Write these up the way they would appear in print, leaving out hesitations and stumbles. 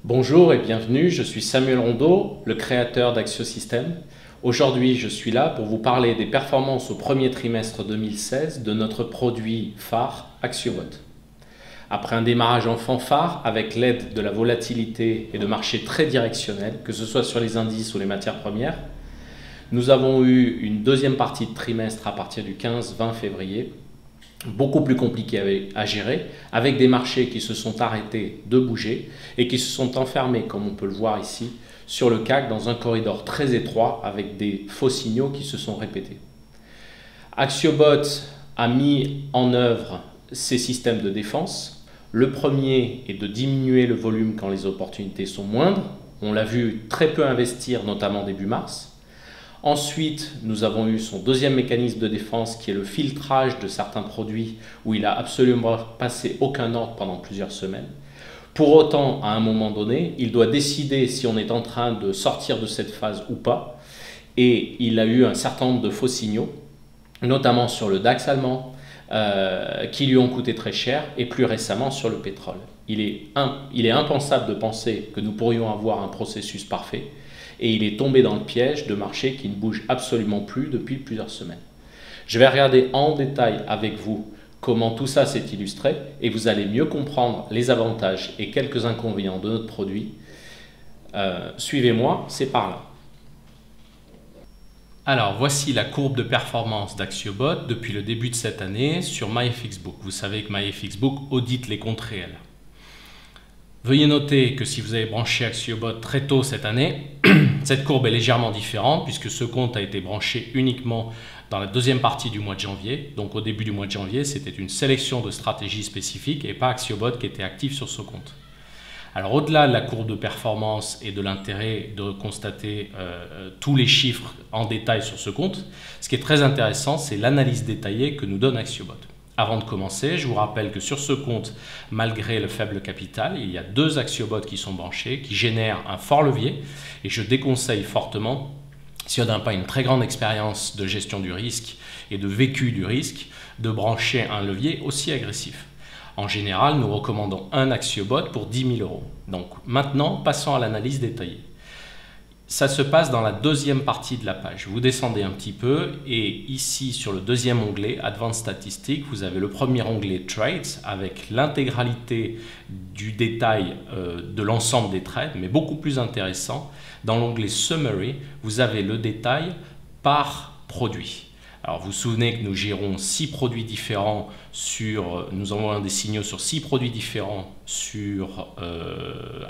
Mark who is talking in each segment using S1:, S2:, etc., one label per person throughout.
S1: Bonjour et bienvenue, je suis Samuel Rondeau, le créateur d'Axiosystem. Aujourd'hui, je suis là pour vous parler des performances au premier trimestre 2016 de notre produit phare AxioBot. Après un démarrage en fanfare avec l'aide de la volatilité et de marchés très directionnels, que ce soit sur les indices ou les matières premières, nous avons eu une deuxième partie de trimestre à partir du 15-20 février, beaucoup plus compliqué à gérer, avec des marchés qui se sont arrêtés de bouger et qui se sont enfermés, comme on peut le voir ici, sur le CAC dans un corridor très étroit avec des faux signaux qui se sont répétés. AxioBot a mis en œuvre ses systèmes de défense. Le premier est de diminuer le volume quand les opportunités sont moindres. On l'a vu très peu investir, notamment début mars. Ensuite, nous avons eu son deuxième mécanisme de défense qui est le filtrage de certains produits où il n'a absolument passé aucun ordre pendant plusieurs semaines. Pour autant, à un moment donné, il doit décider si on est en train de sortir de cette phase ou pas. Et il a eu un certain nombre de faux signaux, notamment sur le DAX allemand, qui lui ont coûté très cher, et plus récemment sur le pétrole. Il est impensable de penser que nous pourrions avoir un processus parfait. Et il est tombé dans le piège de marchés qui ne bougent absolument plus depuis plusieurs semaines. Je vais regarder en détail avec vous comment tout ça s'est illustré et vous allez mieux comprendre les avantages et quelques inconvénients de notre produit. Suivez-moi, c'est par là. Alors, voici la courbe de performance d'AxioBot depuis le début de cette année sur MyFXBook. Vous savez que MyFXBook audite les comptes réels. Veuillez noter que si vous avez branché AxioBot très tôt cette année, cette courbe est légèrement différente puisque ce compte a été branché uniquement dans la deuxième partie du mois de janvier. Donc au début du mois de janvier, c'était une sélection de stratégies spécifiques et pas AxioBot qui était actif sur ce compte. Alors au-delà de la courbe de performance et de l'intérêt de constater tous les chiffres en détail sur ce compte, ce qui est très intéressant, c'est l'analyse détaillée que nous donne AxioBot. Avant de commencer, je vous rappelle que sur ce compte, malgré le faible capital, il y a deux AxioBot qui sont branchés, qui génèrent un fort levier. Et je déconseille fortement, si on n'a pas une très grande expérience de gestion du risque et de vécu du risque, de brancher un levier aussi agressif. En général, nous recommandons un AxioBot pour 10 000 €. Donc maintenant, passons à l'analyse détaillée. Ça se passe dans la deuxième partie de la page. Vous descendez un petit peu et ici sur le deuxième onglet Advanced Statistics, vous avez le premier onglet Trades avec l'intégralité du détail de l'ensemble des trades, mais beaucoup plus intéressant. Dans l'onglet Summary, vous avez le détail par produit. Alors vous vous souvenez que nous gérons 6 produits différents nous envoyons des signaux sur 6 produits différents sur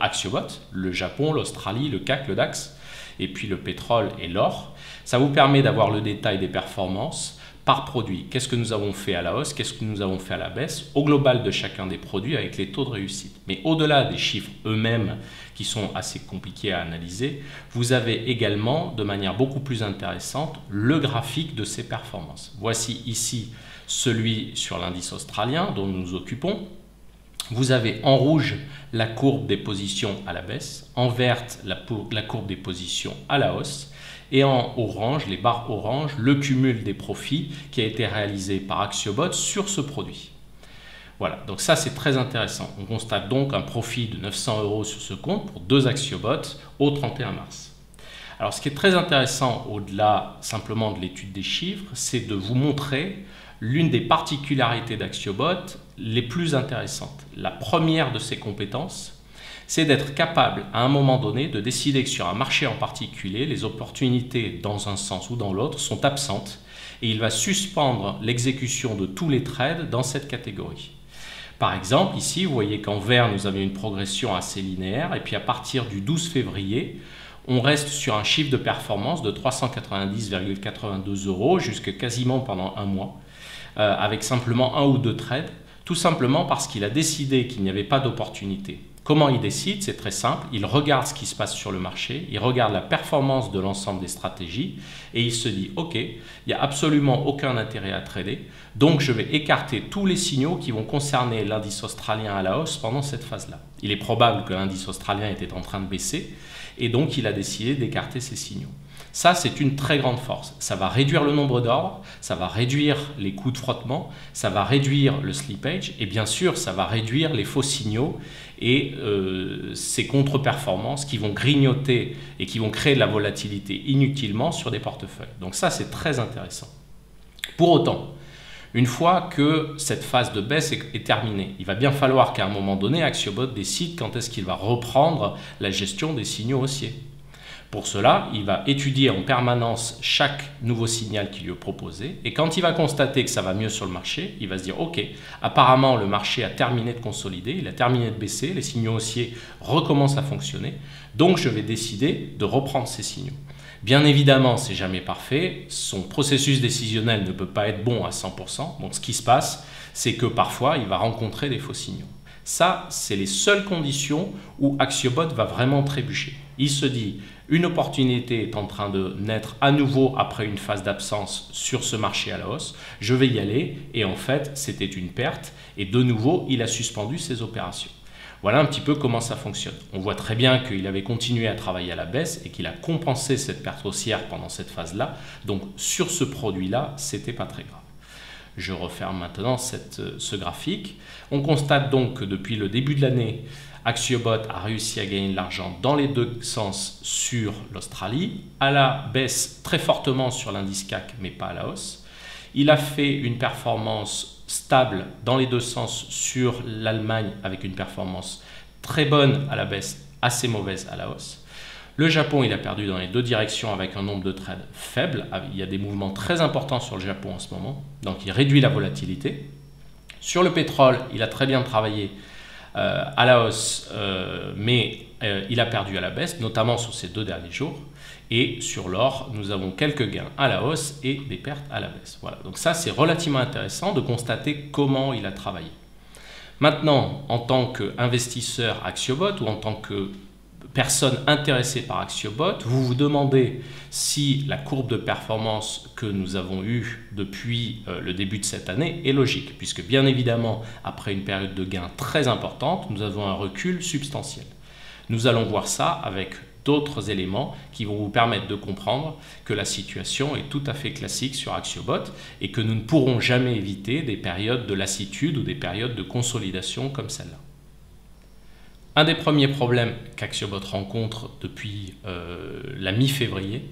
S1: AxioBot, le Japon, l'Australie, le CAC, le DAX, et puis le pétrole et l'or. Ça vous permet d'avoir le détail des performances par produit. Qu'est-ce que nous avons fait à la hausse, qu'est-ce que nous avons fait à la baisse, au global de chacun des produits avec les taux de réussite. Mais au-delà des chiffres eux-mêmes qui sont assez compliqués à analyser, vous avez également, de manière beaucoup plus intéressante, le graphique de ces performances. Voici ici celui sur l'indice australien dont nous nous occupons. Vous avez en rouge la courbe des positions à la baisse, en verte la courbe des positions à la hausse et en orange, les barres orange, le cumul des profits qui a été réalisé par AxioBot sur ce produit. Voilà, donc ça c'est très intéressant. On constate donc un profit de 900 € sur ce compte pour 2 AxioBot au 31 mars. Alors ce qui est très intéressant au-delà simplement de l'étude des chiffres, c'est de vous montrer l'une des particularités d'AxioBot les plus intéressantes. La première de ses compétences, c'est d'être capable à un moment donné de décider que sur un marché en particulier, les opportunités dans un sens ou dans l'autre sont absentes et il va suspendre l'exécution de tous les trades dans cette catégorie. Par exemple, ici, vous voyez qu'en vert, nous avions une progression assez linéaire et puis à partir du 12 février, on reste sur un chiffre de performance de 390,82 € jusque quasiment pendant un mois, avec simplement un ou deux trades, tout simplement parce qu'il a décidé qu'il n'y avait pas d'opportunité. Comment il décide? C'est très simple, il regarde ce qui se passe sur le marché, il regarde la performance de l'ensemble des stratégies et il se dit « Ok, il n'y a absolument aucun intérêt à trader, donc je vais écarter tous les signaux qui vont concerner l'indice australien à la hausse pendant cette phase-là. » Il est probable que l'indice australien était en train de baisser et donc il a décidé d'écarter ces signaux. Ça, c'est une très grande force. Ça va réduire le nombre d'ordres, ça va réduire les coûts de frottement, ça va réduire le slippage et bien sûr, ça va réduire les faux signaux et ces contre-performances qui vont grignoter et qui vont créer de la volatilité inutilement sur des portefeuilles. Donc ça, c'est très intéressant. Pour autant, une fois que cette phase de baisse est terminée, il va bien falloir qu'à un moment donné, AxioBot décide quand est-ce qu'il va reprendre la gestion des signaux haussiers. Pour cela, il va étudier en permanence chaque nouveau signal qui lui est proposé et quand il va constater que ça va mieux sur le marché, il va se dire « Ok, apparemment le marché a terminé de consolider, il a terminé de baisser, les signaux haussiers recommencent à fonctionner, donc je vais décider de reprendre ces signaux. » Bien évidemment, c'est jamais parfait, son processus décisionnel ne peut pas être bon à 100%, donc ce qui se passe, c'est que parfois il va rencontrer des faux signaux. Ça, c'est les seules conditions où AxioBot va vraiment trébucher. Il se dit, une opportunité est en train de naître à nouveau après une phase d'absence sur ce marché à la hausse, je vais y aller et en fait, c'était une perte et de nouveau, il a suspendu ses opérations. Voilà un petit peu comment ça fonctionne. On voit très bien qu'il avait continué à travailler à la baisse et qu'il a compensé cette perte haussière pendant cette phase-là. Donc sur ce produit-là, c'était pas très grave. Je referme maintenant ce graphique. On constate donc que depuis le début de l'année, AxioBot a réussi à gagner de l'argent dans les deux sens sur l'Australie, à la baisse très fortement sur l'indice CAC, mais pas à la hausse. Il a fait une performance stable dans les deux sens sur l'Allemagne avec une performance très bonne à la baisse, assez mauvaise à la hausse. Le Japon, il a perdu dans les deux directions avec un nombre de trades faible. Il y a des mouvements très importants sur le Japon en ce moment, donc il réduit la volatilité. Sur le pétrole, il a très bien travaillé à la hausse, mais il a perdu à la baisse, notamment sur ces deux derniers jours. Et sur l'or, nous avons quelques gains à la hausse et des pertes à la baisse. Voilà. Donc ça, c'est relativement intéressant de constater comment il a travaillé. Maintenant, en tant qu'investisseur AxioBot ou en tant que personne intéressée par AxioBot, vous vous demandez si la courbe de performance que nous avons eue depuis le début de cette année est logique, puisque bien évidemment, après une période de gains très importante, nous avons un recul substantiel. Nous allons voir ça avec d'autres éléments qui vont vous permettre de comprendre que la situation est tout à fait classique sur AxioBot et que nous ne pourrons jamais éviter des périodes de lassitude ou des périodes de consolidation comme celle-là. Un des premiers problèmes qu'AxioBot rencontre depuis la mi-février,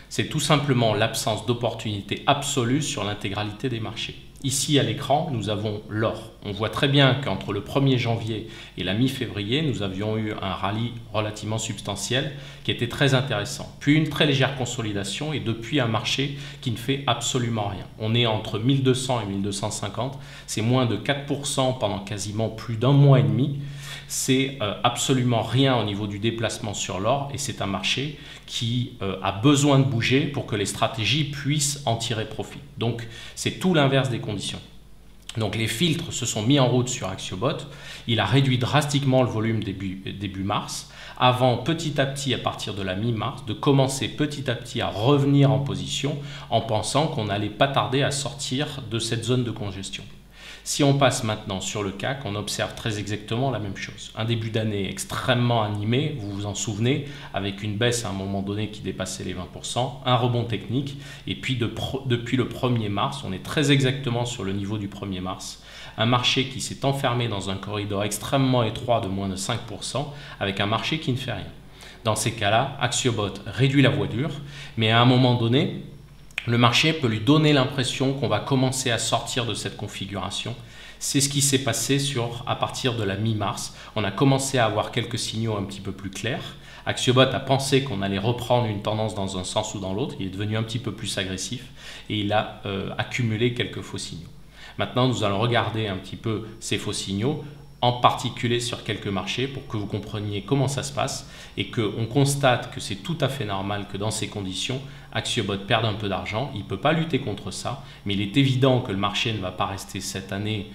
S1: c'est tout simplement l'absence d'opportunité absolue sur l'intégralité des marchés. Ici à l'écran, nous avons l'or. On voit très bien qu'entre le 1er janvier et la mi-février, nous avions eu un rallye relativement substantiel qui était très intéressant. Puis une très légère consolidation et depuis un marché qui ne fait absolument rien. On est entre 1200 et 1250, c'est moins de 4% pendant quasiment plus d'un mois et demi. C'est absolument rien au niveau du déplacement sur l'or et c'est un marché qui a besoin de bouger pour que les stratégies puissent en tirer profit. Donc c'est tout l'inverse des conditions. Donc les filtres se sont mis en route sur AxioBot, il a réduit drastiquement le volume début mars, avant petit à petit à partir de la mi-mars de commencer petit à petit à revenir en position en pensant qu'on n'allait pas tarder à sortir de cette zone de congestion. Si on passe maintenant sur le CAC, on observe très exactement la même chose. Un début d'année extrêmement animé, vous vous en souvenez, avec une baisse à un moment donné qui dépassait les 20%, un rebond technique, et puis depuis le 1er mars, on est très exactement sur le niveau du 1er mars, un marché qui s'est enfermé dans un corridor extrêmement étroit de moins de 5%, avec un marché qui ne fait rien. Dans ces cas-là, AxioBot réduit la voilure, mais à un moment donné, le marché peut lui donner l'impression qu'on va commencer à sortir de cette configuration. C'est ce qui s'est passé à partir de la mi-mars. On a commencé à avoir quelques signaux un petit peu plus clairs. AxioBot a pensé qu'on allait reprendre une tendance dans un sens ou dans l'autre. Il est devenu un petit peu plus agressif et il a accumulé quelques faux signaux. Maintenant, nous allons regarder un petit peu ces faux signaux, en particulier sur quelques marchés pour que vous compreniez comment ça se passe et qu'on constate que c'est tout à fait normal que dans ces conditions, AxioBot perde un peu d'argent. Il ne peut pas lutter contre ça, mais il est évident que le marché ne va pas rester cette année,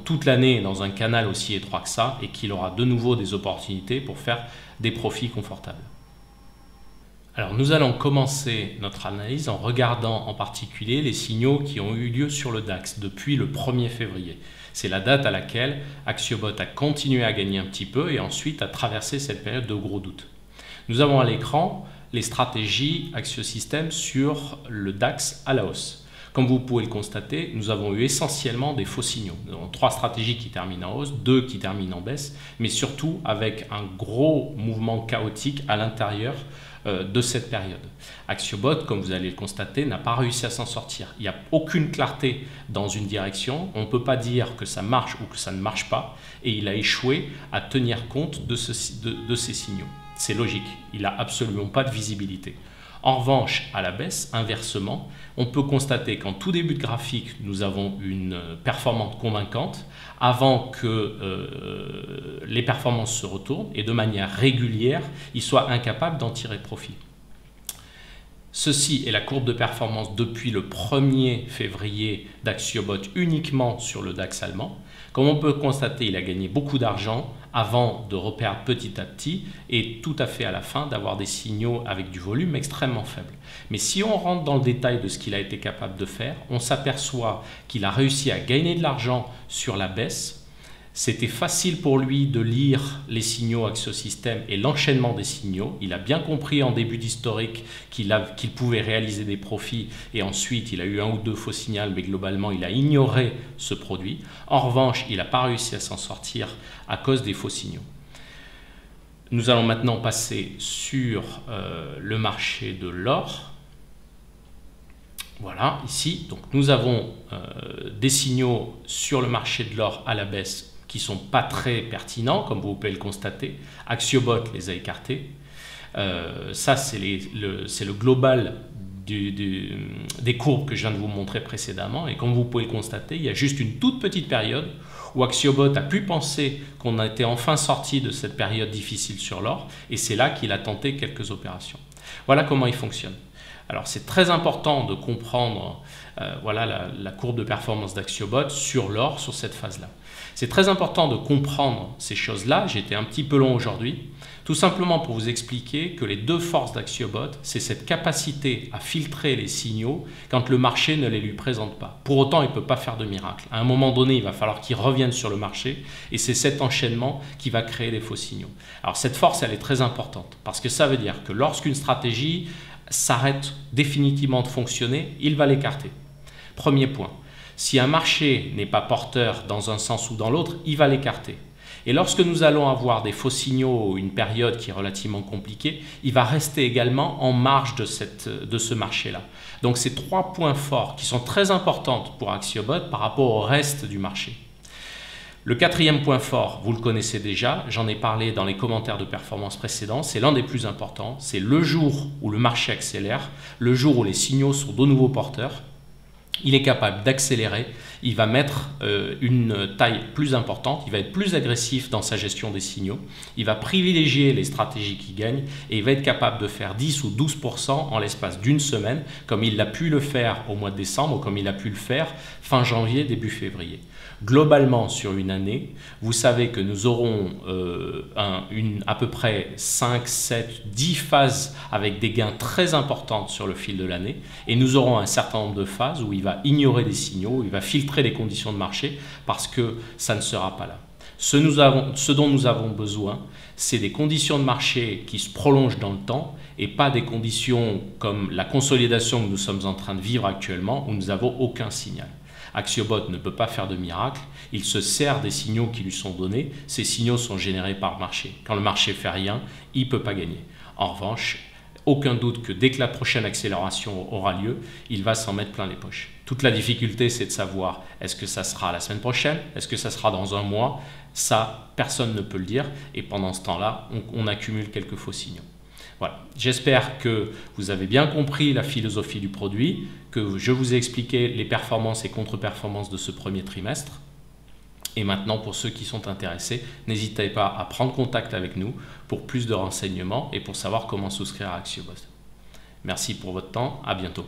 S1: toute l'année, dans un canal aussi étroit que ça et qu'il aura de nouveau des opportunités pour faire des profits confortables. Alors nous allons commencer notre analyse en regardant en particulier les signaux qui ont eu lieu sur le DAX depuis le 1er février. C'est la date à laquelle AxioBot a continué à gagner un petit peu et ensuite a traversé cette période de gros doutes. Nous avons à l'écran les stratégies Axiosystem sur le DAX à la hausse. Comme vous pouvez le constater, nous avons eu essentiellement des faux signaux. Nous avons 3 stratégies qui terminent en hausse, 2 qui terminent en baisse, mais surtout avec un gros mouvement chaotique à l'intérieur de cette période. Axiobot, comme vous allez le constater, n'a pas réussi à s'en sortir. Il n'y a aucune clarté dans une direction. On ne peut pas dire que ça marche ou que ça ne marche pas. Et il a échoué à tenir compte de ces signaux. C'est logique. Il n'a absolument pas de visibilité. En revanche, à la baisse, inversement, on peut constater qu'en tout début de graphique, nous avons une performance convaincante avant que les performances se retournent et de manière régulière, ils soient incapables d'en tirer profit. Ceci est la courbe de performance depuis le 1er février d'Axiobot uniquement sur le DAX allemand. Comme on peut constater, il a gagné beaucoup d'argent avant de reperdre petit à petit et tout à fait à la fin d'avoir des signaux avec du volume extrêmement faible. Mais si on rentre dans le détail de ce qu'il a été capable de faire, on s'aperçoit qu'il a réussi à gagner de l'argent sur la baisse. C'était facile pour lui de lire les signaux Axiosystem et l'enchaînement des signaux. Il a bien compris en début d'historique qu'il pouvait réaliser des profits et ensuite il a eu 1 ou 2 faux signaux, mais globalement il a ignoré ce produit. En revanche, il n'a pas réussi à s'en sortir à cause des faux signaux. Nous allons maintenant passer sur le marché de l'or. Voilà, ici, donc nous avons des signaux sur le marché de l'or à la baisse qui ne sont pas très pertinents, comme vous pouvez le constater. Axiobot les a écartés. Ça, c'est le global des courbes que je viens de vous montrer précédemment. Et comme vous pouvez le constater, il y a juste une toute petite période où Axiobot a pu penser qu'on a été enfin sorti de cette période difficile sur l'or. Et c'est là qu'il a tenté quelques opérations. Voilà comment il fonctionne. Alors c'est très important de comprendre voilà, la courbe de performance d'Axiobot sur l'or, sur cette phase-là. C'est très important de comprendre ces choses-là. J'ai été un petit peu long aujourd'hui, tout simplement pour vous expliquer que les 2 forces d'Axiobot, c'est cette capacité à filtrer les signaux quand le marché ne les lui présente pas. Pour autant, il ne peut pas faire de miracle. À un moment donné, il va falloir qu'il revienne sur le marché et c'est cet enchaînement qui va créer des faux signaux. Alors cette force, elle est très importante parce que ça veut dire que lorsqu'une stratégie s'arrête définitivement de fonctionner, il va l'écarter. Premier point. Si un marché n'est pas porteur dans un sens ou dans l'autre, il va l'écarter. Et lorsque nous allons avoir des faux signaux, une période qui est relativement compliquée, il va rester également en marge de ce marché-là. Donc c'est 3 points forts qui sont très importants pour Axiobot par rapport au reste du marché. Le 4e point fort, vous le connaissez déjà, j'en ai parlé dans les commentaires de performance précédents, c'est l'un des plus importants, c'est le jour où le marché accélère, le jour où les signaux sont de nouveau porteurs. Il est capable d'accélérer, il va mettre une taille plus importante, il va être plus agressif dans sa gestion des signaux, il va privilégier les stratégies qui gagnent et il va être capable de faire 10 ou 12% en l'espace d'une semaine, comme il a pu le faire au mois de décembre ou comme il a pu le faire fin janvier, début février. Globalement, sur une année, vous savez que nous aurons à peu près 5, 7, 10 phases avec des gains très importants sur le fil de l'année et nous aurons un certain nombre de phases où il va ignorer des signaux, où il va filtrer les conditions de marché parce que ça ne sera pas là. Ce dont nous avons besoin, c'est des conditions de marché qui se prolongent dans le temps et pas des conditions comme la consolidation que nous sommes en train de vivre actuellement où nous n'avons aucun signal. Axiobot ne peut pas faire de miracle, il se sert des signaux qui lui sont donnés, ces signaux sont générés par le marché. Quand le marché ne fait rien, il ne peut pas gagner. En revanche, aucun doute que dès que la prochaine accélération aura lieu, il va s'en mettre plein les poches. Toute la difficulté, c'est de savoir est-ce que ça sera la semaine prochaine, est-ce que ça sera dans un mois. Ça, personne ne peut le dire et pendant ce temps-là, on accumule quelques faux signaux. Voilà. J'espère que vous avez bien compris la philosophie du produit, que je vous ai expliqué les performances et contre-performances de ce premier trimestre. Et maintenant, pour ceux qui sont intéressés, n'hésitez pas à prendre contact avec nous pour plus de renseignements et pour savoir comment souscrire à Axiobot. Merci pour votre temps, à bientôt.